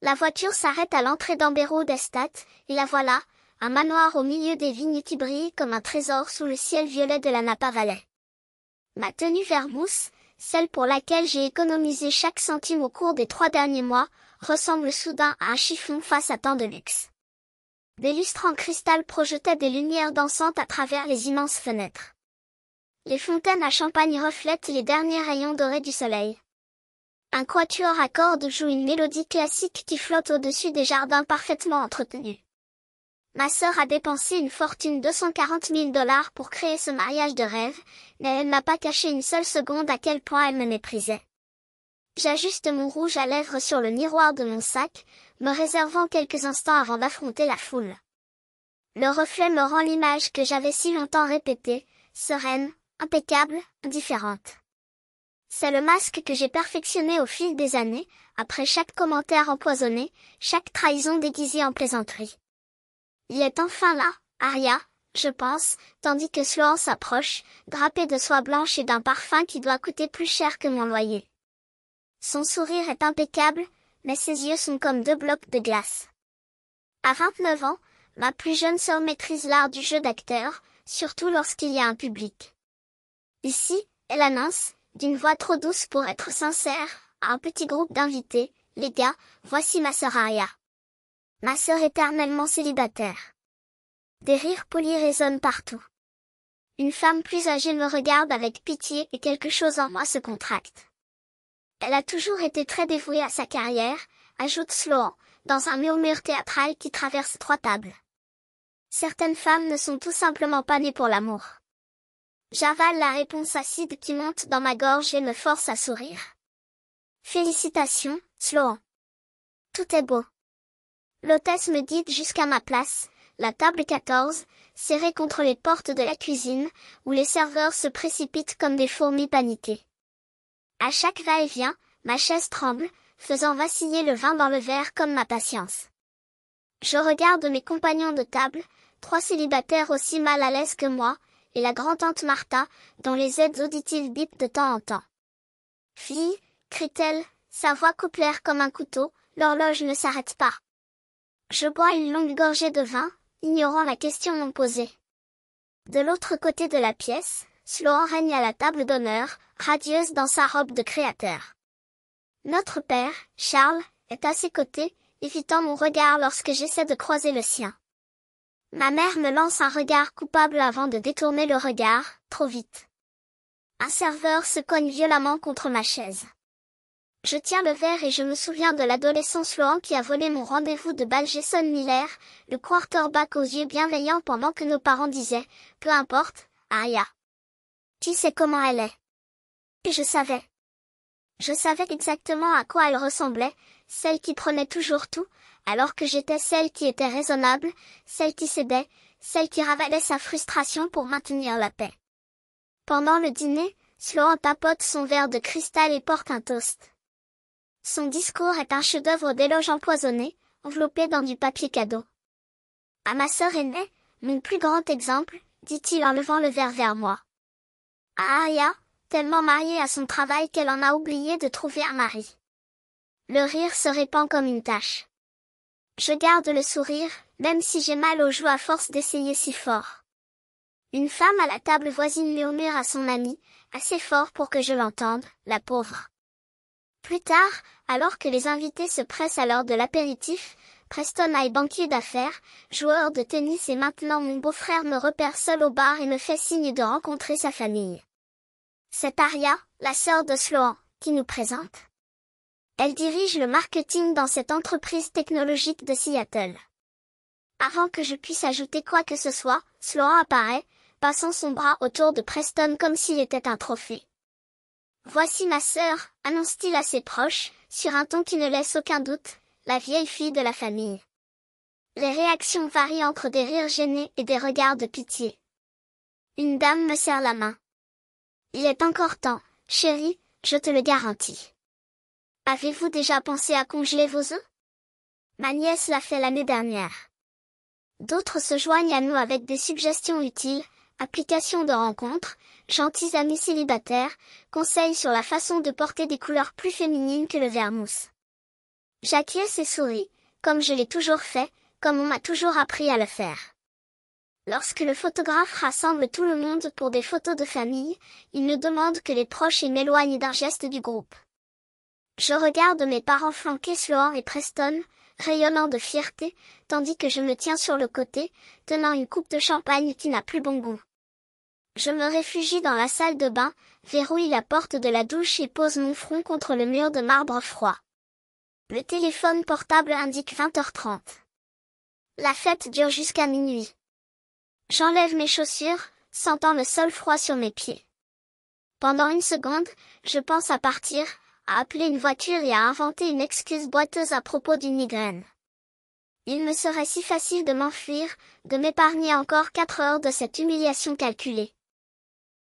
La voiture s'arrête à l'entrée d'Amber Road Estate, et la voilà, un manoir au milieu des vignes qui brille comme un trésor sous le ciel violet de la Napa Valley. Ma tenue vert mousse, celle pour laquelle j'ai économisé chaque centime au cours des 3 derniers mois, ressemble soudain à un chiffon face à tant de luxe. Des lustres en cristal projetaient des lumières dansantes à travers les immenses fenêtres. Les fontaines à champagne reflètent les derniers rayons dorés du soleil. Un quatuor à cordes joue une mélodie classique qui flotte au-dessus des jardins parfaitement entretenus. Ma sœur a dépensé une fortune de $140 000 pour créer ce mariage de rêve, mais elle n'a pas caché une seule seconde à quel point elle me méprisait. J'ajuste mon rouge à lèvres sur le miroir de mon sac, me réservant quelques instants avant d'affronter la foule. Le reflet me rend l'image que j'avais si longtemps répétée, sereine, impeccable, indifférente. C'est le masque que j'ai perfectionné au fil des années, après chaque commentaire empoisonné, chaque trahison déguisée en plaisanterie. Il est enfin là, Aria, je pense, tandis que Sloan s'approche, drapé de soie blanche et d'un parfum qui doit coûter plus cher que mon loyer. Son sourire est impeccable, mais ses yeux sont comme 2 blocs de glace. À 29 ans, ma plus jeune sœur maîtrise l'art du jeu d'acteur, surtout lorsqu'il y a un public. Ici, elle annonce, d'une voix trop douce pour être sincère, à un petit groupe d'invités, les gars, voici ma sœur Aria. Ma sœur éternellement célibataire. Des rires polis résonnent partout. Une femme plus âgée me regarde avec pitié et quelque chose en moi se contracte. Elle a toujours été très dévouée à sa carrière, ajoute Sloan, dans un murmure théâtral qui traverse 3 tables. Certaines femmes ne sont tout simplement pas nées pour l'amour. J'avale la réponse acide qui monte dans ma gorge et me force à sourire. Félicitations, Sloan. Tout est beau. L'hôtesse me guide jusqu'à ma place, la table 14, serrée contre les portes de la cuisine, où les serveurs se précipitent comme des fourmis paniquées. À chaque va-et-vient, ma chaise tremble, faisant vaciller le vin dans le verre comme ma patience. Je regarde mes compagnons de table, 3 célibataires aussi mal à l'aise que moi, et la grand-tante Martha, dont les aides auditives bipent de temps en temps. Fille, crie-t-elle, sa voix coupe l'air comme un couteau, l'horloge ne s'arrête pas. Je bois une longue gorgée de vin, ignorant la question non posée. De l'autre côté de la pièce, Sloan règne à la table d'honneur, radieuse dans sa robe de créateur. Notre père, Charles, est à ses côtés, évitant mon regard lorsque j'essaie de croiser le sien. Ma mère me lance un regard coupable avant de détourner le regard, trop vite. Un serveur se cogne violemment contre ma chaise. Je tiens le verre et je me souviens de l'adolescent Sloan qui a volé mon rendez-vous de bal Jason Miller, le quarterback aux yeux bienveillants pendant que nos parents disaient, peu importe, Aria. Tu sais comment elle est. Et je savais. Je savais exactement à quoi elle ressemblait, celle qui prenait toujours tout, alors que j'étais celle qui était raisonnable, celle qui cédait, celle qui ravalait sa frustration pour maintenir la paix. Pendant le dîner, Sloan tapote son verre de cristal et porte un toast. Son discours est un chef-d'œuvre d'éloge empoisonné, enveloppé dans du papier cadeau. À ma sœur aînée, mon plus grand exemple, dit-il en levant le verre vers moi. À Aria, tellement mariée à son travail qu'elle en a oublié de trouver un mari. Le rire se répand comme une tache. Je garde le sourire, même si j'ai mal aux joues à force d'essayer si fort. Une femme à la table voisine murmure à son amie, assez fort pour que je l'entende, la pauvre. Plus tard, alors que les invités se pressent à l'heure de l'apéritif, Preston est banquier d'affaires, joueur de tennis et maintenant mon beau-frère me repère seul au bar et me fait signe de rencontrer sa famille. C'est Aria, la sœur de Sloan, qui nous présente. Elle dirige le marketing dans cette entreprise technologique de Seattle. Avant que je puisse ajouter quoi que ce soit, Sloan apparaît, passant son bras autour de Preston comme s'il était un trophée. Voici ma sœur, annonce-t-il à ses proches, sur un ton qui ne laisse aucun doute, la vieille fille de la famille. Les réactions varient entre des rires gênés et des regards de pitié. Une dame me serre la main. Il est encore temps, chérie, je te le garantis. Avez-vous déjà pensé à congeler vos œufs? Ma nièce l'a fait l'année dernière. D'autres se joignent à nous avec des suggestions utiles, applications de rencontres, gentils amis célibataires, conseils sur la façon de porter des couleurs plus féminines que le vermouth. J'acquiesce et souris, comme je l'ai toujours fait, comme on m'a toujours appris à le faire. Lorsque le photographe rassemble tout le monde pour des photos de famille, il ne demande que les proches et m'éloigne d'un geste du groupe. Je regarde mes parents flanquer Sloan et Preston, rayonnant de fierté, tandis que je me tiens sur le côté, tenant une coupe de champagne qui n'a plus bon goût. Je me réfugie dans la salle de bain, verrouille la porte de la douche et pose mon front contre le mur de marbre froid. Le téléphone portable indique 20h30. La fête dure jusqu'à minuit. J'enlève mes chaussures, sentant le sol froid sur mes pieds. Pendant une seconde, je pense à partir, à appeler une voiture et à inventer une excuse boiteuse à propos d'une migraine. Il me serait si facile de m'enfuir, de m'épargner encore 4 heures de cette humiliation calculée.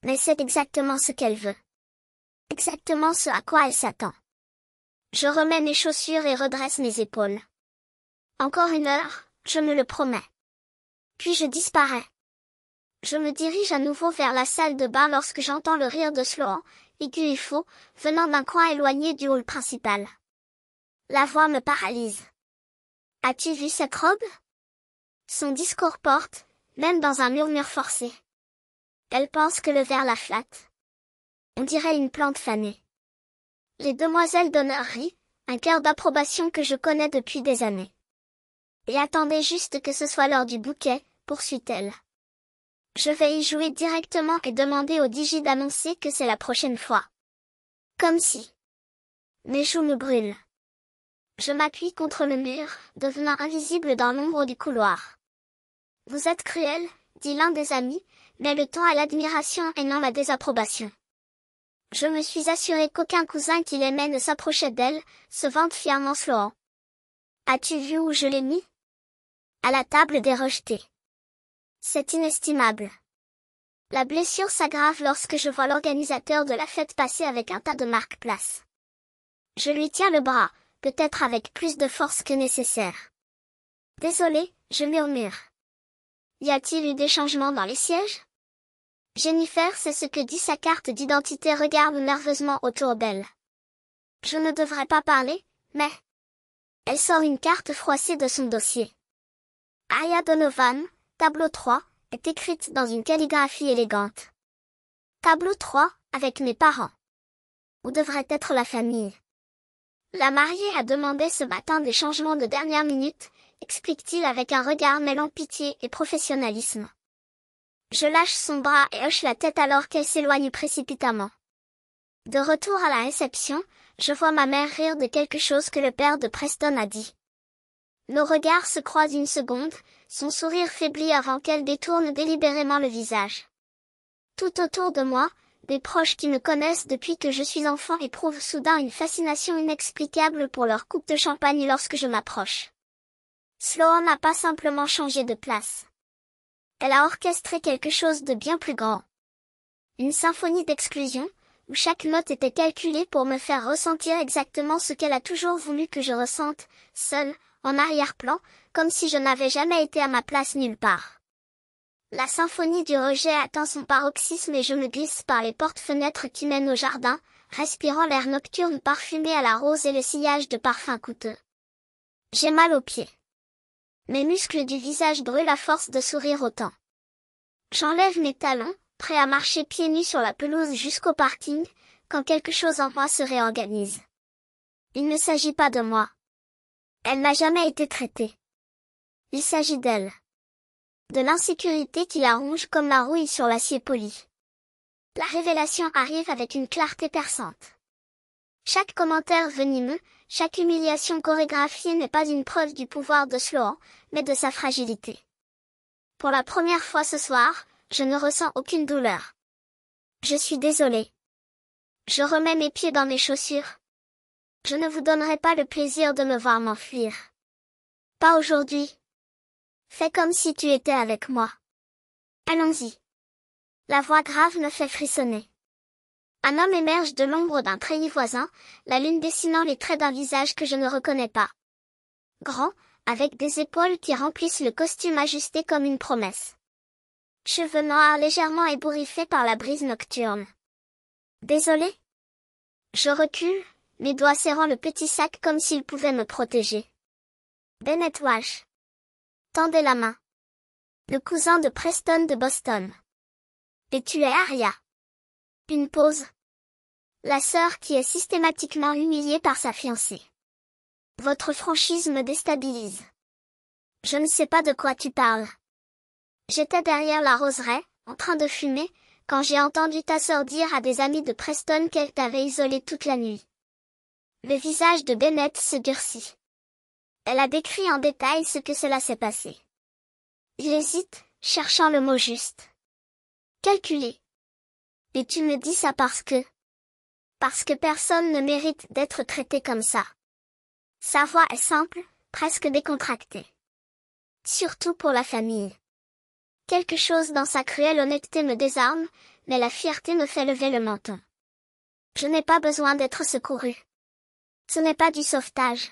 Mais c'est exactement ce qu'elle veut. Exactement ce à quoi elle s'attend. Je remets mes chaussures et redresse mes épaules. Encore une heure, je me le promets. Puis je disparais. Je me dirige à nouveau vers la salle de bain lorsque j'entends le rire de Sloan, aigu et faux, venant d'un coin éloigné du hall principal. La voix me paralyse. As-tu vu cette robe? Son discours porte, même dans un murmure forcé. Elle pense que le verre la flatte. On dirait une plante fanée. Les demoiselles d'honneur rient, un cœur d'approbation que je connais depuis des années. Et attendez juste que ce soit l'heure du bouquet, poursuit-elle. Je vais y jouer directement et demander au DJ d'annoncer que c'est la prochaine fois. Comme si. Mes joues me brûlent. Je m'appuie contre le mur, devenant invisible dans l'ombre du couloir. Vous êtes cruel, dit l'un des amis, mais le ton à l'admiration et non la désapprobation. Je me suis assuré qu'aucun cousin qui l'aimait ne s'approchait d'elle, se vante fièrement Sloan. As-tu vu où je l'ai mis? À la table des rejetés. C'est inestimable. La blessure s'aggrave lorsque je vois l'organisateur de la fête passer avec un tas de marque-place. Je lui tiens le bras, peut-être avec plus de force que nécessaire. Désolé, je murmure. Y a-t-il eu des changements dans les sièges? Jennifer sait ce que dit sa carte d'identité, regarde nerveusement autour d'elle. Je ne devrais pas parler, mais... Elle sort une carte froissée de son dossier. Aya Donovan, tableau 3, est écrite dans une calligraphie élégante. Tableau 3, avec mes parents. Où devrait être la famille? La mariée a demandé ce matin des changements de dernière minute, explique-t-il avec un regard mêlant pitié et professionnalisme. Je lâche son bras et hoche la tête alors qu'elle s'éloigne précipitamment. De retour à la réception, je vois ma mère rire de quelque chose que le père de Preston a dit. Nos regards se croisent une seconde, son sourire faiblit avant qu'elle détourne délibérément le visage. Tout autour de moi, des proches qui me connaissent depuis que je suis enfant éprouvent soudain une fascination inexplicable pour leur coupe de champagne lorsque je m'approche. Sloan n'a pas simplement changé de place. Elle a orchestré quelque chose de bien plus grand. Une symphonie d'exclusion, où chaque note était calculée pour me faire ressentir exactement ce qu'elle a toujours voulu que je ressente, seule, en arrière-plan, comme si je n'avais jamais été à ma place nulle part. La symphonie du rejet atteint son paroxysme et je me glisse par les portes-fenêtres qui mènent au jardin, respirant l'air nocturne parfumé à la rose et le sillage de parfums coûteux. J'ai mal aux pieds. Mes muscles du visage brûlent à force de sourire autant. J'enlève mes talons, prêt à marcher pieds nus sur la pelouse jusqu'au parking, quand quelque chose en moi se réorganise. Il ne s'agit pas de moi. Elle n'a jamais été traitée. Il s'agit d'elle. De l'insécurité qui la ronge comme la rouille sur l'acier poli. La révélation arrive avec une clarté perçante. Chaque commentaire venimeux, chaque humiliation chorégraphiée n'est pas une preuve du pouvoir de Sloan, mais de sa fragilité. Pour la première fois ce soir, je ne ressens aucune douleur. Je suis désolée. Je remets mes pieds dans mes chaussures. Je ne vous donnerai pas le plaisir de me voir m'enfuir. Pas aujourd'hui. Fais comme si tu étais avec moi. Allons-y. La voix grave me fait frissonner. Un homme émerge de l'ombre d'un treillis voisin, la lune dessinant les traits d'un visage que je ne reconnais pas. Grand, avec des épaules qui remplissent le costume ajusté comme une promesse. Cheveux noirs légèrement ébouriffés par la brise nocturne. Désolé. Je recule, mes doigts serrant le petit sac comme s'ils pouvaient me protéger. Bennett Walsh tendait la main. Le cousin de Preston de Boston. Et tu es Arya. Une pause. La sœur qui est systématiquement humiliée par sa fiancée. Votre franchise me déstabilise. Je ne sais pas de quoi tu parles. J'étais derrière la roseraie, en train de fumer, quand j'ai entendu ta sœur dire à des amis de Preston qu'elle t'avait isolé toute la nuit. Le visage de Bennett se durcit. Elle a décrit en détail ce que cela s'est passé. Il hésite, cherchant le mot juste. Calculé. Et tu me dis ça parce que personne ne mérite d'être traité comme ça. Sa voix est simple, presque décontractée. Surtout pour la famille. Quelque chose dans sa cruelle honnêteté me désarme, mais la fierté me fait lever le menton. Je n'ai pas besoin d'être secouru. Ce n'est pas du sauvetage.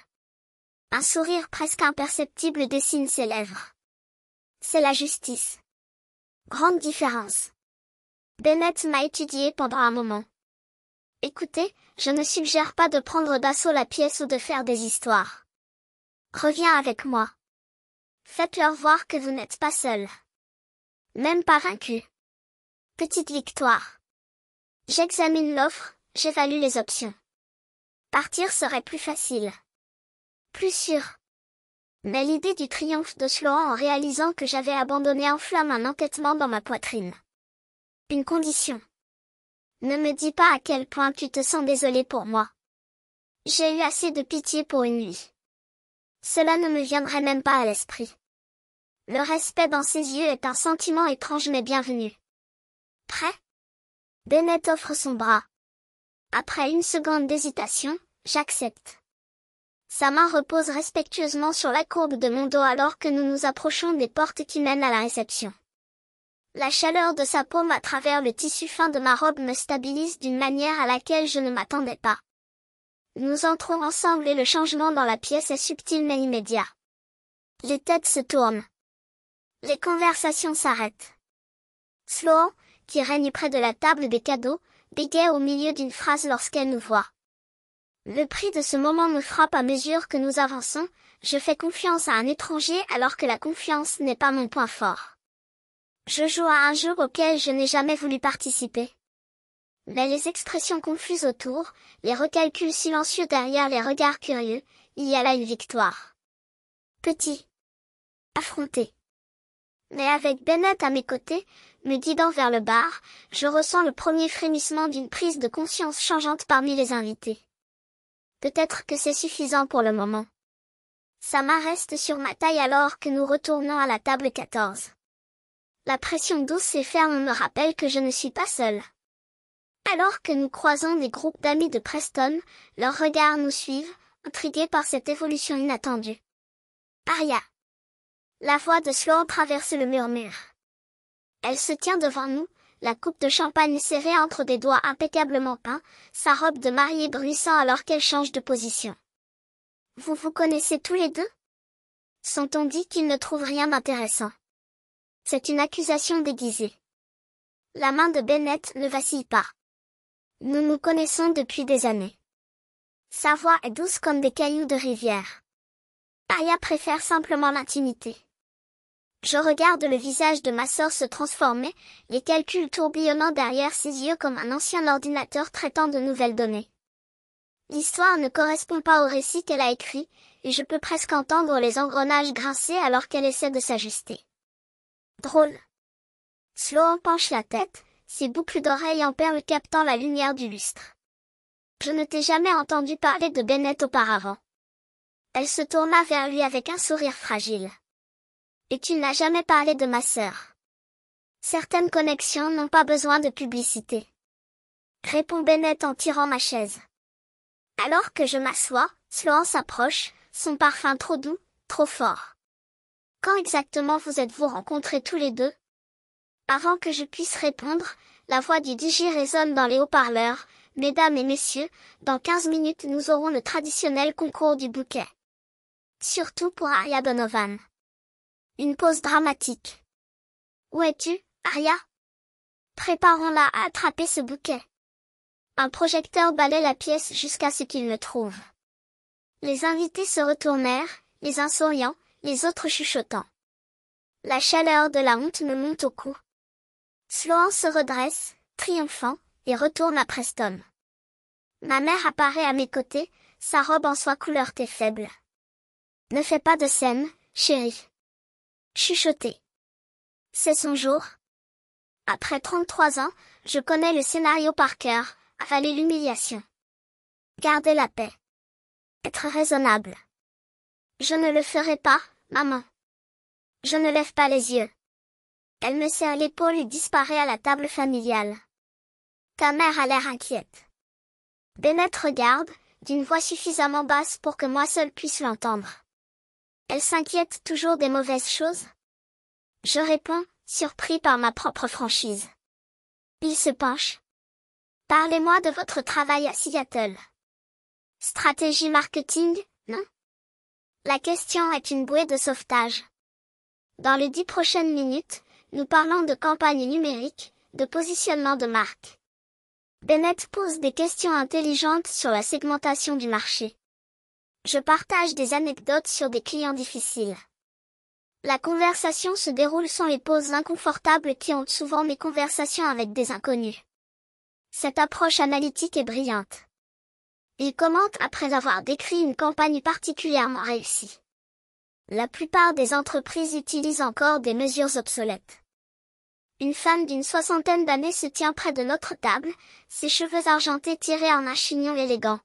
Un sourire presque imperceptible dessine ses lèvres. C'est la justice. Grande différence. Bennett m'a étudié pendant un moment. Écoutez, je ne suggère pas de prendre d'assaut la pièce ou de faire des histoires. Reviens avec moi. Faites-leur voir que vous n'êtes pas seul. Même pas vaincu. Petite victoire. J'examine l'offre, j'évalue les options. Partir serait plus facile. Plus sûr. Mais l'idée du triomphe de Sloan en réalisant que j'avais abandonné enflamme un entêtement dans ma poitrine. Une condition. Ne me dis pas à quel point tu te sens désolé pour moi. J'ai eu assez de pitié pour une nuit. Cela ne me viendrait même pas à l'esprit. Le respect dans ses yeux est un sentiment étrange mais bienvenu. Prêt? Bennett offre son bras. Après une seconde d'hésitation, j'accepte. Sa main repose respectueusement sur la courbe de mon dos alors que nous nous approchons des portes qui mènent à la réception. La chaleur de sa paume à travers le tissu fin de ma robe me stabilise d'une manière à laquelle je ne m'attendais pas. Nous entrons ensemble et le changement dans la pièce est subtil mais immédiat. Les têtes se tournent. Les conversations s'arrêtent. Sloan, qui règne près de la table des cadeaux, bégaye au milieu d'une phrase lorsqu'elle nous voit. Le prix de ce moment me frappe à mesure que nous avançons, je fais confiance à un étranger alors que la confiance n'est pas mon point fort. Je joue à un jeu auquel je n'ai jamais voulu participer. Mais les expressions confuses autour, les recalculs silencieux derrière les regards curieux, il y a là une victoire. Petit. Affronté. Mais avec Bennett à mes côtés, me guidant vers le bar, je ressens le premier frémissement d'une prise de conscience changeante parmi les invités. Peut-être que c'est suffisant pour le moment. Sa main reste sur ma taille alors que nous retournons à la table 14. La pression douce et ferme me rappelle que je ne suis pas seule. Alors que nous croisons des groupes d'amis de Preston, leurs regards nous suivent, intrigués par cette évolution inattendue. Arya. La voix de Sloan traverse le murmure. Elle se tient devant nous, la coupe de champagne serrée entre des doigts impeccablement peints, sa robe de mariée bruissant alors qu'elle change de position. Vous vous connaissez tous les deux? Sont-on dit qu'ils ne trouvent rien d'intéressant? C'est une accusation déguisée. La main de Bennett ne vacille pas. Nous nous connaissons depuis des années. Sa voix est douce comme des cailloux de rivière. Arya préfère simplement l'intimité. Je regarde le visage de ma sœur se transformer, les calculs tourbillonnant derrière ses yeux comme un ancien ordinateur traitant de nouvelles données. L'histoire ne correspond pas au récit qu'elle a écrit, et je peux presque entendre les engrenages grincer alors qu'elle essaie de s'ajuster. Drôle. Sloan penche la tête, ses boucles d'oreilles en perles captant la lumière du lustre. Je ne t'ai jamais entendu parler de Bennett auparavant. Elle se tourna vers lui avec un sourire fragile. Et tu n'as jamais parlé de ma sœur. Certaines connexions n'ont pas besoin de publicité. Répond Bennett en tirant ma chaise. Alors que je m'assois, Sloan s'approche, son parfum trop doux, trop fort. Quand exactement vous êtes-vous rencontrés tous les deux? Avant que je puisse répondre, la voix du DJ résonne dans les haut-parleurs. Mesdames et messieurs, dans 15 minutes nous aurons le traditionnel concours du bouquet. Surtout pour Arya Donovan. Une pause dramatique. Où es-tu, Arya? Préparons-la à attraper ce bouquet. Un projecteur balaie la pièce jusqu'à ce qu'il me trouve. Les invités se retournèrent, les uns souriant, les autres chuchotant. La chaleur de la honte me monte au cou. Sloan se redresse, triomphant, et retourne à Preston. Ma mère apparaît à mes côtés, sa robe en soie couleur thé faible. Ne fais pas de scène, chérie. Chuchoter. C'est son jour. Après 33 ans, je connais le scénario par cœur, avaler l'humiliation. Garder la paix. Être raisonnable. Je ne le ferai pas, maman. Je ne lève pas les yeux. Elle me serre l'épaule et disparaît à la table familiale. Ta mère a l'air inquiète. Bennett regarde, d'une voix suffisamment basse pour que moi seule puisse l'entendre. Elle s'inquiète toujours des mauvaises choses? Je réponds, surpris par ma propre franchise. Il se penche. Parlez-moi de votre travail à Seattle. Stratégie marketing, non? La question est une bouée de sauvetage. Dans les 10 prochaines minutes, nous parlons de campagne numérique, de positionnement de marque. Bennett pose des questions intelligentes sur la segmentation du marché. Je partage des anecdotes sur des clients difficiles. La conversation se déroule sans les pauses inconfortables qui ont souvent mes conversations avec des inconnus. Cette approche analytique est brillante. Il commente après avoir décrit une campagne particulièrement réussie. La plupart des entreprises utilisent encore des mesures obsolètes. Une femme d'une 60aine d'années se tient près de notre table, ses cheveux argentés tirés en un chignon élégant.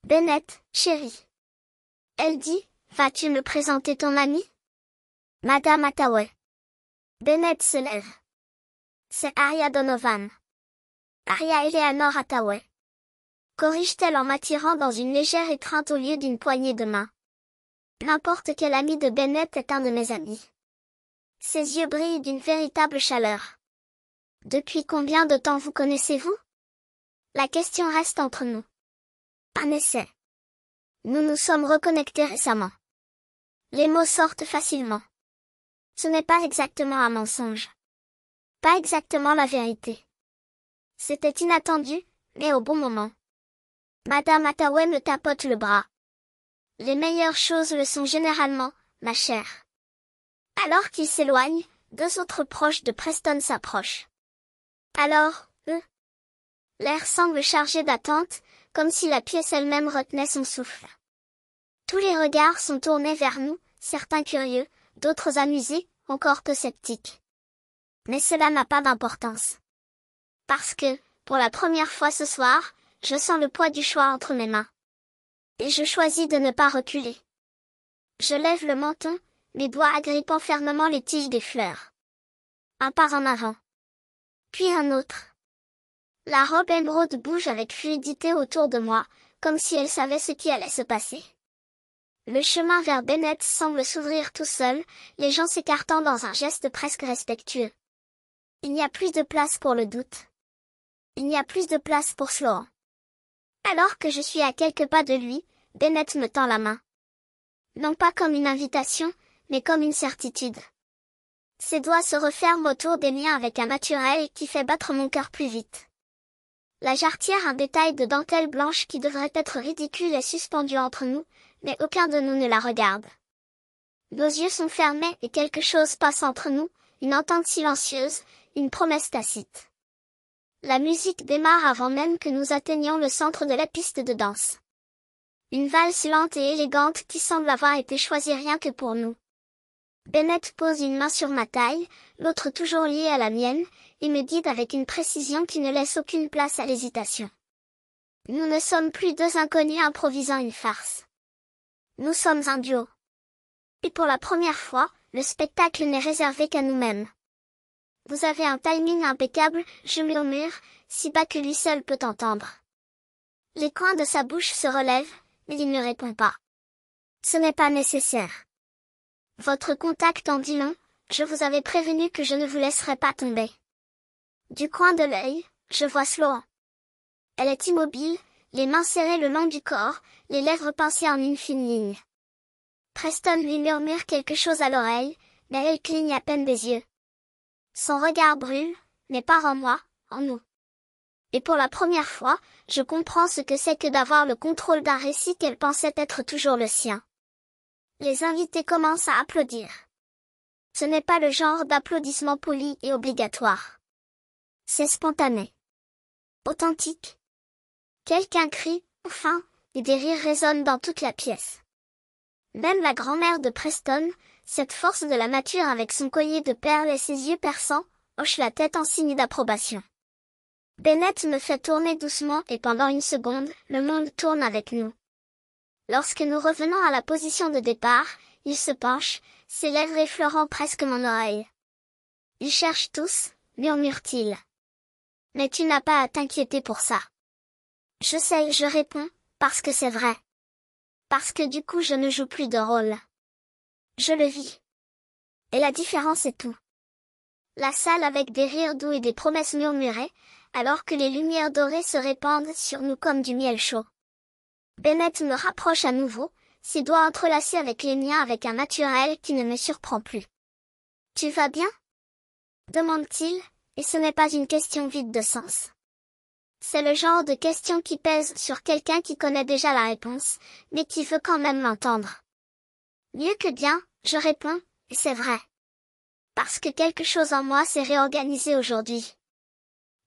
Bennett, chérie. Elle dit, vas-tu me présenter ton amie? Madame Hathaway. Bennett se lève. C'est Aria Donovan. Aria Eleanor Hathaway. Corrige-t-elle en m'attirant dans une légère étreinte au lieu d'une poignée de main. N'importe quel ami de Bennett est un de mes amis. Ses yeux brillent d'une véritable chaleur. Depuis combien de temps vous connaissez-vous? La question reste entre nous. Un essai. Nous nous sommes reconnectés récemment. Les mots sortent facilement. Ce n'est pas exactement un mensonge. Pas exactement la vérité. C'était inattendu, mais au bon moment. Madame Hathaway me tapote le bras. Les meilleures choses le sont généralement, ma chère. Alors qu'il s'éloigne, 2 autres proches de Preston s'approchent. Alors, eux? L'air semble chargé d'attente, comme si la pièce elle-même retenait son souffle. Tous les regards sont tournés vers nous, certains curieux, d'autres amusés, encore peu sceptiques. Mais cela n'a pas d'importance. Parce que, pour la première fois ce soir, je sens le poids du choix entre mes mains. Et je choisis de ne pas reculer. Je lève le menton, mes doigts agrippant fermement les tiges des fleurs. Un pas en avant. Puis un autre. La robe émeraude bouge avec fluidité autour de moi, comme si elle savait ce qui allait se passer. Le chemin vers Bennett semble s'ouvrir tout seul, les gens s'écartant dans un geste presque respectueux. Il n'y a plus de place pour le doute. Il n'y a plus de place pour Sloan. Alors que je suis à quelques pas de lui, Bennett me tend la main. Non pas comme une invitation, mais comme une certitude. Ses doigts se referment autour des miens avec un naturel qui fait battre mon cœur plus vite. La jarretière, un détail de dentelle blanche qui devrait être ridicule, est suspendue entre nous, mais aucun de nous ne la regarde. Nos yeux sont fermés et quelque chose passe entre nous, une entente silencieuse, une promesse tacite. La musique démarre avant même que nous atteignions le centre de la piste de danse. Une valse lente et élégante qui semble avoir été choisie rien que pour nous. Bennett pose une main sur ma taille, l'autre toujours liée à la mienne, et me guide avec une précision qui ne laisse aucune place à l'hésitation. Nous ne sommes plus 2 inconnus improvisant une farce. Nous sommes un duo. Et pour la première fois, le spectacle n'est réservé qu'à nous-mêmes. Vous avez un timing impeccable, je murmure, si bas que lui seul peut entendre. Les coins de sa bouche se relèvent, mais il ne répond pas. Ce n'est pas nécessaire. Votre contact en dit long, je vous avais prévenu que je ne vous laisserais pas tomber. Du coin de l'œil, je vois Sloan. Elle est immobile, les mains serrées le long du corps, les lèvres pincées en une fine ligne. Preston lui murmure quelque chose à l'oreille, mais elle cligne à peine des yeux. Son regard brûle, mais pas en moi, en nous. Et pour la première fois, je comprends ce que c'est que d'avoir le contrôle d'un récit qu'elle pensait être toujours le sien. Les invités commencent à applaudir. Ce n'est pas le genre d'applaudissement poli et obligatoire. C'est spontané. Authentique. Quelqu'un crie, enfin, et des rires résonnent dans toute la pièce. Même la grand-mère de Preston, cette force de la nature avec son collier de perles et ses yeux perçants, hoche la tête en signe d'approbation. Bennett me fait tourner doucement et pendant une seconde, le monde tourne avec nous. Lorsque nous revenons à la position de départ, il se penche, ses lèvres effleurant presque mon oreille. Ils cherchent tous, murmure-t-il. Mais tu n'as pas à t'inquiéter pour ça. Je sais, je réponds, parce que c'est vrai. Parce que du coup je ne joue plus de rôle. Je le vis. Et la différence est tout. La salle avec des rires doux et des promesses murmurées, alors que les lumières dorées se répandent sur nous comme du miel chaud. Bennett me rapproche à nouveau, ses doigts entrelacés avec les miens avec un naturel qui ne me surprend plus. « Tu vas bien ?» demande-t-il, et ce n'est pas une question vide de sens. C'est le genre de question qui pèse sur quelqu'un qui connaît déjà la réponse, mais qui veut quand même l'entendre. Mieux que bien, je réponds, et c'est vrai. Parce que quelque chose en moi s'est réorganisé aujourd'hui.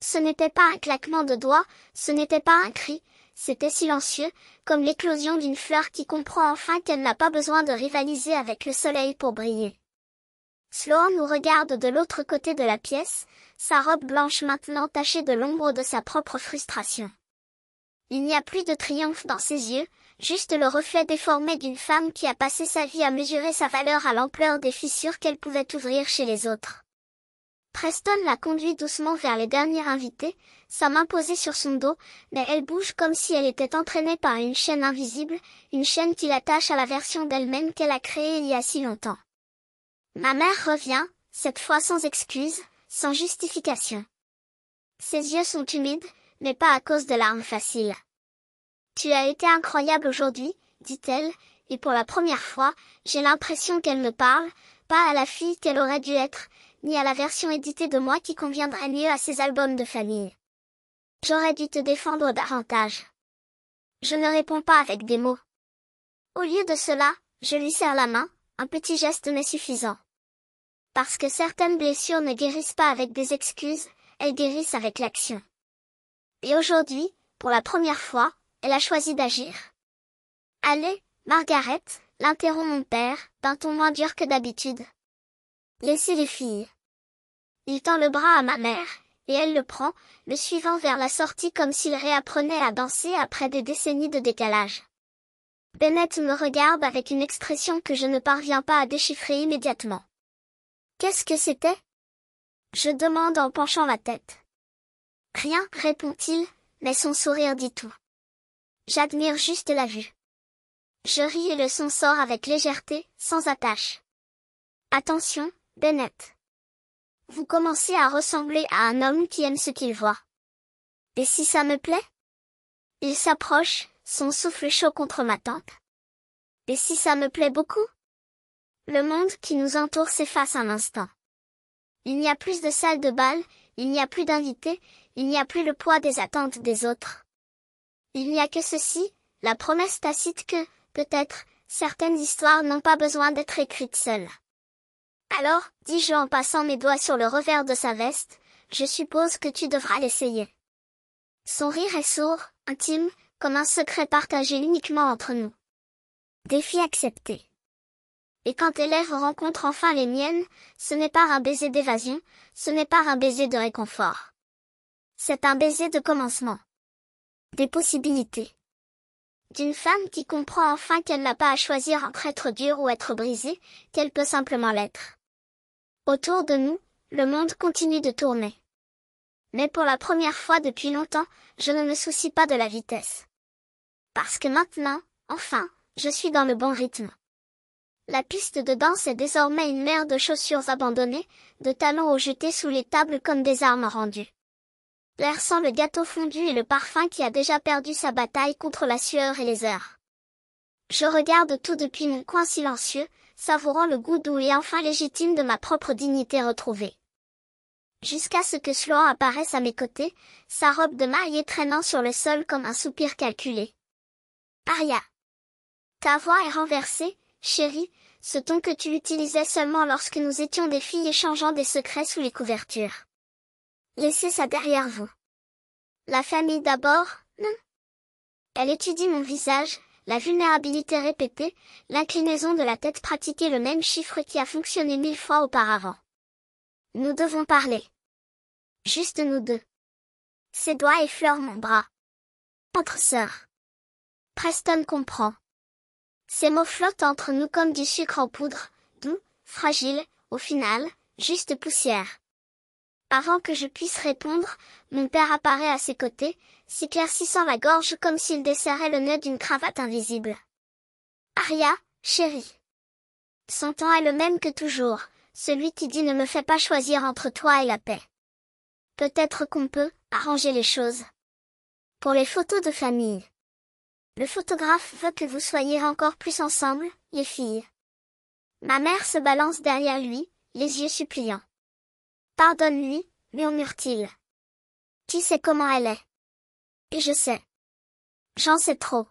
Ce n'était pas un claquement de doigts, ce n'était pas un cri, c'était silencieux, comme l'éclosion d'une fleur qui comprend enfin qu'elle n'a pas besoin de rivaliser avec le soleil pour briller. Sloan nous regarde de l'autre côté de la pièce, sa robe blanche maintenant tachée de l'ombre de sa propre frustration. Il n'y a plus de triomphe dans ses yeux, juste le reflet déformé d'une femme qui a passé sa vie à mesurer sa valeur à l'ampleur des fissures qu'elle pouvait ouvrir chez les autres. Preston la conduit doucement vers les derniers invités, sa main posée sur son dos, mais elle bouge comme si elle était entraînée par une chaîne invisible, une chaîne qui l'attache à la version d'elle-même qu'elle a créée il y a si longtemps. Ma mère revient, cette fois sans excuse, sans justification. Ses yeux sont humides, mais pas à cause de larmes faciles. « Tu as été incroyable aujourd'hui, dit-elle, et pour la première fois, j'ai l'impression qu'elle me parle, pas à la fille qu'elle aurait dû être, ni à la version éditée de moi qui conviendrait mieux à ses albums de famille. J'aurais dû te défendre davantage. » Je ne réponds pas avec des mots. Au lieu de cela, je lui serre la main, un petit geste mais suffisant. Parce que certaines blessures ne guérissent pas avec des excuses, elles guérissent avec l'action. Et aujourd'hui, pour la première fois, elle a choisi d'agir. « Allez, Margaret, » l'interrompt mon père, d'un ton moins dur que d'habitude. « Laissez les filles. » Il tend le bras à ma mère, et elle le prend, le suivant vers la sortie comme s'il réapprenait à danser après des décennies de décalage. Bennett me regarde avec une expression que je ne parviens pas à déchiffrer immédiatement. « Qu'est-ce que c'était ?» je demande en penchant la tête. « Rien, répond-il, mais son sourire dit tout. J'admire juste la vue. » Je ris et le son sort avec légèreté, sans attache. « Attention, Bennett. Vous commencez à ressembler à un homme qui aime ce qu'il voit. Et si ça me plaît ?» Il s'approche, son souffle chaud contre ma tempe. « Et si ça me plaît beaucoup ?» Le monde qui nous entoure s'efface un instant. Il n'y a plus de salle de bal, il n'y a plus d'invités, il n'y a plus le poids des attentes des autres. Il n'y a que ceci, la promesse tacite que, peut-être, certaines histoires n'ont pas besoin d'être écrites seules. « Alors, dis-je en passant mes doigts sur le revers de sa veste, je suppose que tu devras l'essayer. » Son rire est sourd, intime, comme un secret partagé uniquement entre nous. Défi accepté. Et quand tes lèvres rencontrent enfin les miennes, ce n'est pas un baiser d'évasion, ce n'est pas un baiser de réconfort. C'est un baiser de commencement. Des possibilités. D'une femme qui comprend enfin qu'elle n'a pas à choisir entre être dure ou être brisée, qu'elle peut simplement l'être. Autour de nous, le monde continue de tourner. Mais pour la première fois depuis longtemps, je ne me soucie pas de la vitesse. Parce que maintenant, enfin, je suis dans le bon rythme. La piste de danse est désormais une mer de chaussures abandonnées, de talons au jetés sous les tables comme des armes rendues. L'air sent le gâteau fondu et le parfum qui a déjà perdu sa bataille contre la sueur et les heures. Je regarde tout depuis mon coin silencieux, savourant le goût doux et enfin légitime de ma propre dignité retrouvée. Jusqu'à ce que Sloan apparaisse à mes côtés, sa robe de mariée traînant sur le sol comme un soupir calculé. Arya. Ta voix est renversée, chérie, ce ton que tu utilisais seulement lorsque nous étions des filles échangeant des secrets sous les couvertures. Laissez ça derrière vous. La famille d'abord, non. Elle étudie mon visage, la vulnérabilité répétée, l'inclinaison de la tête pratiquer le même chiffre qui a fonctionné 1000 fois auparavant. Nous devons parler. Juste nous deux. Ses doigts effleurent mon bras. Entre sœurs. Preston comprend. Ces mots flottent entre nous comme du sucre en poudre, doux, fragile, au final, juste poussière. Avant que je puisse répondre, mon père apparaît à ses côtés, s'éclaircissant la gorge comme s'il desserrait le nœud d'une cravate invisible. Arya, chérie. Son ton est le même que toujours, celui qui dit ne me fais pas choisir entre toi et la paix. Peut-être qu'on peut arranger les choses. Pour les photos de famille. Le photographe veut que vous soyez encore plus ensemble, les filles. Ma mère se balance derrière lui, les yeux suppliants. Pardonne-lui, murmure-t-il. Tu sais comment elle est. Et je sais. J'en sais trop.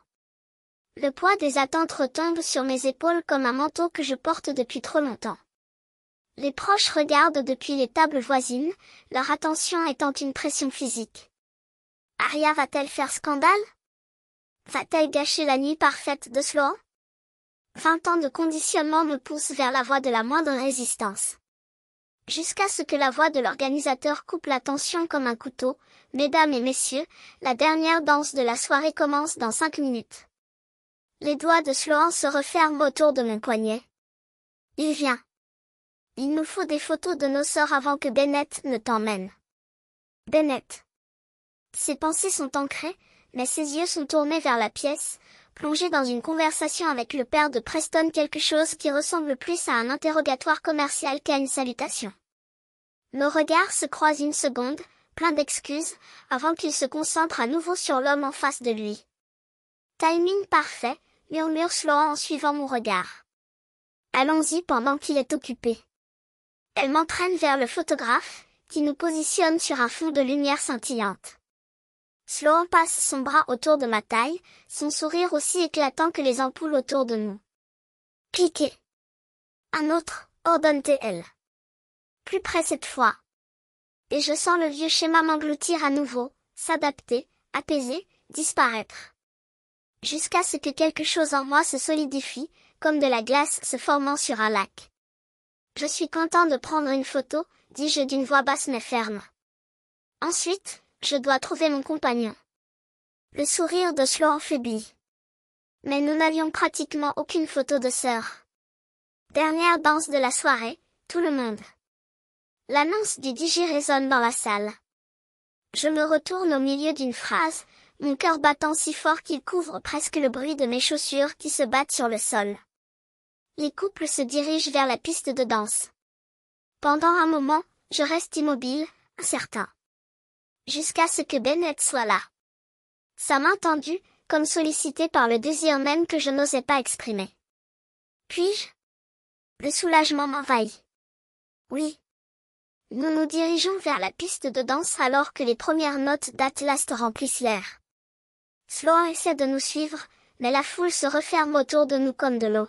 Le poids des attentes retombe sur mes épaules comme un manteau que je porte depuis trop longtemps. Les proches regardent depuis les tables voisines, leur attention étant une pression physique. Arya va-t-elle faire scandale? Va-t-elle gâcher la nuit parfaite de Sloan? 20 ans de conditionnement me poussent vers la voie de la moindre résistance. Jusqu'à ce que la voix de l'organisateur coupe la tension comme un couteau. Mesdames et messieurs, la dernière danse de la soirée commence dans 5 minutes. Les doigts de Sloan se referment autour de mon poignet. Il vient. Il nous faut des photos de nos sœurs avant que Bennett ne t'emmène. Bennett. Ses pensées sont ancrées, mais ses yeux sont tournés vers la pièce, plongé dans une conversation avec le père de Preston, quelque chose qui ressemble plus à un interrogatoire commercial qu'à une salutation. Nos regards se croisent une seconde, plein d'excuses, avant qu'il se concentre à nouveau sur l'homme en face de lui. Timing parfait, murmure Sloan en suivant mon regard. Allons-y pendant qu'il est occupé. Elle m'entraîne vers le photographe, qui nous positionne sur un fond de lumière scintillante. Sloan passe son bras autour de ma taille, son sourire aussi éclatant que les ampoules autour de nous. Cliquez. Un autre, ordonne-t-elle. Plus près cette fois. Et je sens le vieux schéma m'engloutir à nouveau, s'adapter, apaiser, disparaître. Jusqu'à ce que quelque chose en moi se solidifie, comme de la glace se formant sur un lac. Je suis content de prendre une photo, dis-je d'une voix basse mais ferme. Ensuite, je dois trouver mon compagnon. Le sourire de Sloan faiblit. Mais nous n'avions pratiquement aucune photo de sœur. Dernière danse de la soirée, tout le monde. L'annonce du DJ résonne dans la salle. Je me retourne au milieu d'une phrase, mon cœur battant si fort qu'il couvre presque le bruit de mes chaussures qui se battent sur le sol. Les couples se dirigent vers la piste de danse. Pendant un moment, je reste immobile, incertain. Jusqu'à ce que Bennett soit là. Sa main tendue, comme sollicitée par le désir même que je n'osais pas exprimer. Puis-je? Le soulagement m'envahit. Oui. Nous nous dirigeons vers la piste de danse alors que les premières notes d'Atlas remplissent l'air. Sloan essaie de nous suivre, mais la foule se referme autour de nous comme de l'eau.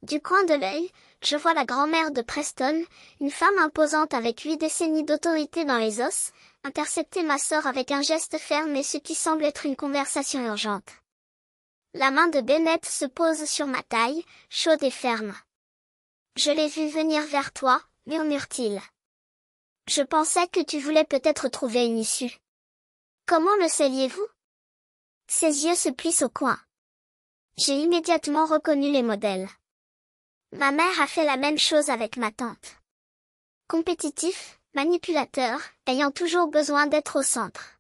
Du coin de l'œil, je vois la grand-mère de Preston, une femme imposante avec 8 décennies d'autorité dans les os, intercepter ma sœur avec un geste ferme et ce qui semble être une conversation urgente. La main de Bennett se pose sur ma taille, chaude et ferme. Je l'ai vu venir vers toi, murmure-t-il. Je pensais que tu voulais peut-être trouver une issue. Comment le saviez-vous? Ses yeux se plissent au coin. J'ai immédiatement reconnu les modèles. Ma mère a fait la même chose avec ma tante. Compétitif, manipulateur, ayant toujours besoin d'être au centre.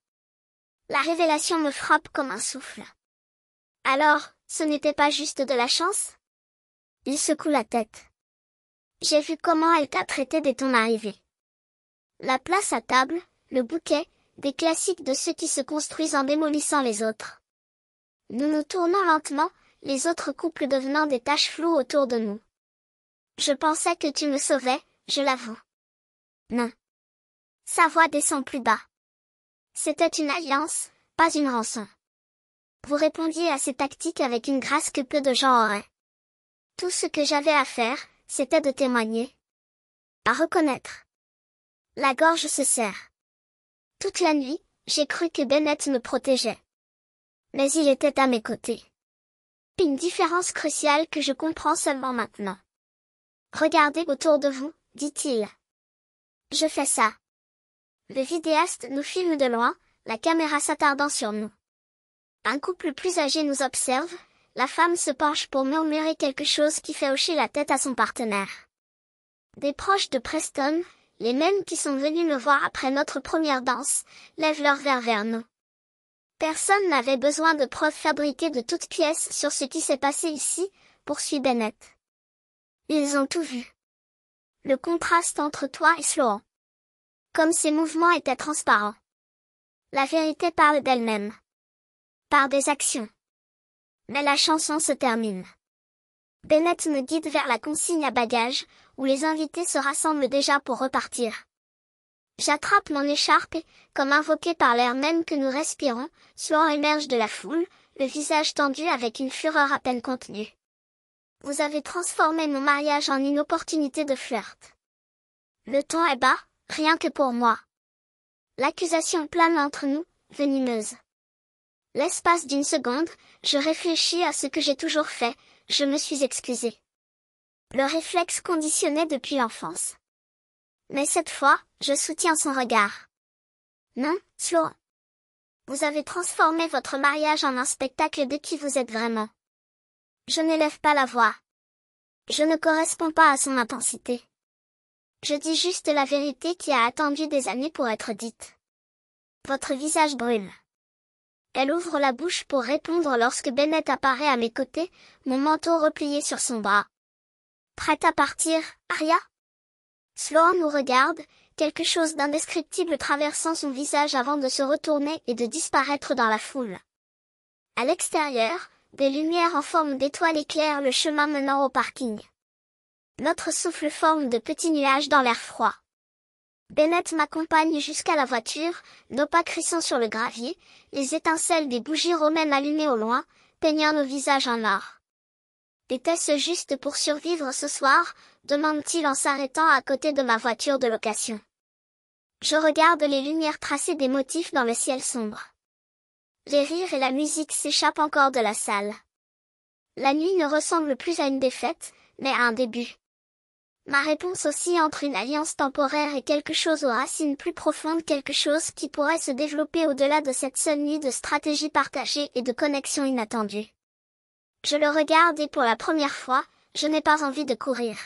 La révélation me frappe comme un souffle. Alors, ce n'était pas juste de la chance? Il secoue la tête. J'ai vu comment elle t'a traité dès ton arrivée. La place à table, le bouquet, des classiques de ceux qui se construisent en démolissant les autres. Nous nous tournons lentement, les autres couples devenant des taches floues autour de nous. Je pensais que tu me sauvais, je l'avoue. Non. Sa voix descend plus bas. C'était une alliance, pas une rançon. Vous répondiez à ces tactiques avec une grâce que peu de gens auraient. Tout ce que j'avais à faire, c'était de témoigner. À reconnaître. La gorge se serre. Toute la nuit, j'ai cru que Bennett me protégeait. Mais il était à mes côtés. Une différence cruciale que je comprends seulement maintenant. Regardez autour de vous, dit-il. Je fais ça. Le vidéaste nous filme de loin, la caméra s'attardant sur nous. Un couple plus âgé nous observe, la femme se penche pour murmurer quelque chose qui fait hocher la tête à son partenaire. Des proches de Preston, les mêmes qui sont venus me voir après notre première danse, lèvent leur verre vers nous. Personne n'avait besoin de preuves fabriquées de toutes pièces sur ce qui s'est passé ici, poursuit Bennett. Ils ont tout vu. Le contraste entre toi et Sloan. Comme ses mouvements étaient transparents. La vérité parle d'elle-même. Par des actions. Mais la chanson se termine. Bennett me guide vers la consigne à bagages, où les invités se rassemblent déjà pour repartir. J'attrape mon écharpe et, comme invoqué par l'air même que nous respirons, Sloan émerge de la foule, le visage tendu avec une fureur à peine contenue. Vous avez transformé mon mariage en une opportunité de flirt. Le ton est bas, rien que pour moi. L'accusation plane entre nous, venimeuse. L'espace d'une seconde, je réfléchis à ce que j'ai toujours fait, je me suis excusée. Le réflexe conditionné depuis l'enfance. Mais cette fois, je soutiens son regard. Non, Sloan. Vous avez transformé votre mariage en un spectacle de qui vous êtes vraiment. Je n'élève pas la voix. Je ne corresponds pas à son intensité. Je dis juste la vérité qui a attendu des années pour être dite. Votre visage brûle. Elle ouvre la bouche pour répondre lorsque Bennett apparaît à mes côtés, mon manteau replié sur son bras. Prête à partir, Arya? Sloan nous regarde, quelque chose d'indescriptible traversant son visage avant de se retourner et de disparaître dans la foule. À l'extérieur, des lumières en forme d'étoiles éclairent le chemin menant au parking. Notre souffle forme de petits nuages dans l'air froid. Bennett m'accompagne jusqu'à la voiture, nos pas crissant sur le gravier, les étincelles des bougies romaines allumées au loin, peignant nos visages en or. Était-ce juste pour survivre ce soir, demande-t-il en s'arrêtant à côté de ma voiture de location. Je regarde les lumières tracer des motifs dans le ciel sombre. Les rires et la musique s'échappent encore de la salle. La nuit ne ressemble plus à une défaite, mais à un début. Ma réponse aussi entre une alliance temporaire et quelque chose aux racines plus profondes, quelque chose qui pourrait se développer au-delà de cette seule nuit de stratégie partagée et de connexion inattendue. Je le regarde et pour la première fois, je n'ai pas envie de courir.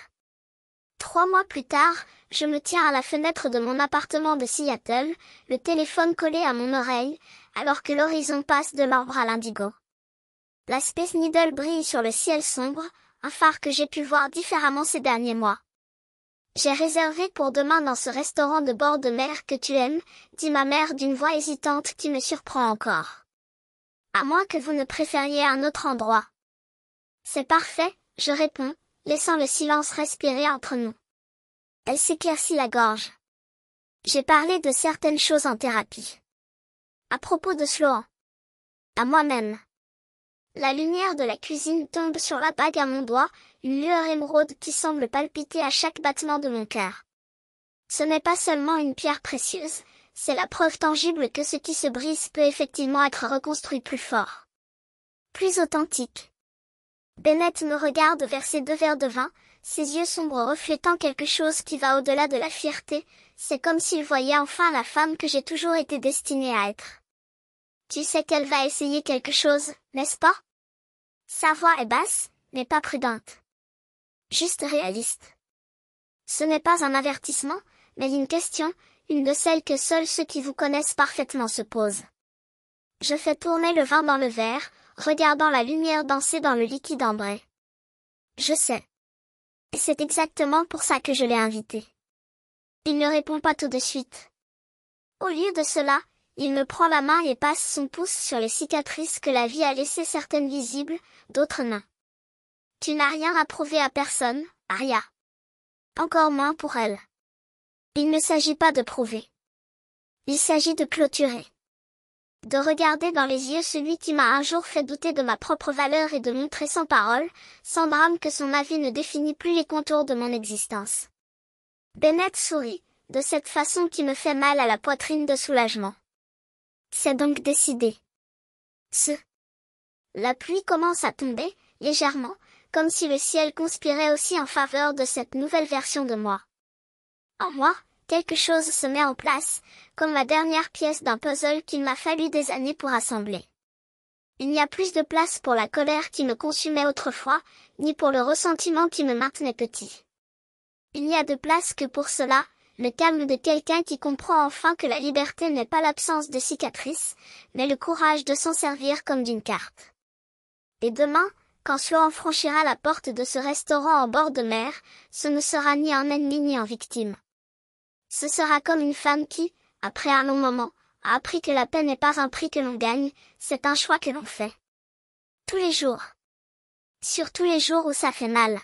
3 mois plus tard, je me tiens à la fenêtre de mon appartement de Seattle, le téléphone collé à mon oreille, alors que l'horizon passe de l'ambre à l'indigo. La Space Needle brille sur le ciel sombre, un phare que j'ai pu voir différemment ces derniers mois. J'ai réservé pour demain dans ce restaurant de bord de mer que tu aimes, dit ma mère d'une voix hésitante qui me surprend encore. À moins que vous ne préfériez un autre endroit. C'est parfait, je réponds, laissant le silence respirer entre nous. Elle s'éclaircit la gorge. J'ai parlé de certaines choses en thérapie. À propos de Sloan. À moi-même. La lumière de la cuisine tombe sur la bague à mon doigt, une lueur émeraude qui semble palpiter à chaque battement de mon cœur. Ce n'est pas seulement une pierre précieuse, c'est la preuve tangible que ce qui se brise peut effectivement être reconstruit plus fort. Plus authentique. Bennett me regarde verser 2 verres de vin, ses yeux sombres reflétant quelque chose qui va au-delà de la fierté, c'est comme s'il voyait enfin la femme que j'ai toujours été destinée à être. Tu sais qu'elle va essayer quelque chose, n'est-ce pas? Sa voix est basse, mais pas prudente. Juste réaliste. Ce n'est pas un avertissement, mais une question, une de celles que seuls ceux qui vous connaissent parfaitement se posent. Je fais tourner le vin dans le verre, regardant la lumière danser dans le liquide ambré. Je sais. Et c'est exactement pour ça que je l'ai invité. Il ne répond pas tout de suite. Au lieu de cela, il me prend la main et passe son pouce sur les cicatrices que la vie a laissées, certaines visibles, d'autres non. Tu n'as rien à prouver à personne, Arya. Encore moins pour elle. Il ne s'agit pas de prouver. Il s'agit de clôturer. De regarder dans les yeux celui qui m'a un jour fait douter de ma propre valeur et de montrer sans parole, sans drame que son avis ne définit plus les contours de mon existence. Bennett sourit, de cette façon qui me fait mal à la poitrine de soulagement. C'est donc décidé. La pluie commence à tomber, légèrement, comme si le ciel conspirait aussi en faveur de cette nouvelle version de moi. En moi, quelque chose se met en place, comme la dernière pièce d'un puzzle qu'il m'a fallu des années pour assembler. Il n'y a plus de place pour la colère qui me consumait autrefois, ni pour le ressentiment qui me maintenait petit. Il n'y a de place que pour cela, le calme de quelqu'un qui comprend enfin que la liberté n'est pas l'absence de cicatrices, mais le courage de s'en servir comme d'une carte. Et demain, quand Sloan franchira la porte de ce restaurant en bord de mer, ce ne sera ni un ennemi ni un victime. Ce sera comme une femme qui, après un long moment, a appris que la paix n'est pas un prix que l'on gagne, c'est un choix que l'on fait. Tous les jours. Sur tous les jours où ça fait mal.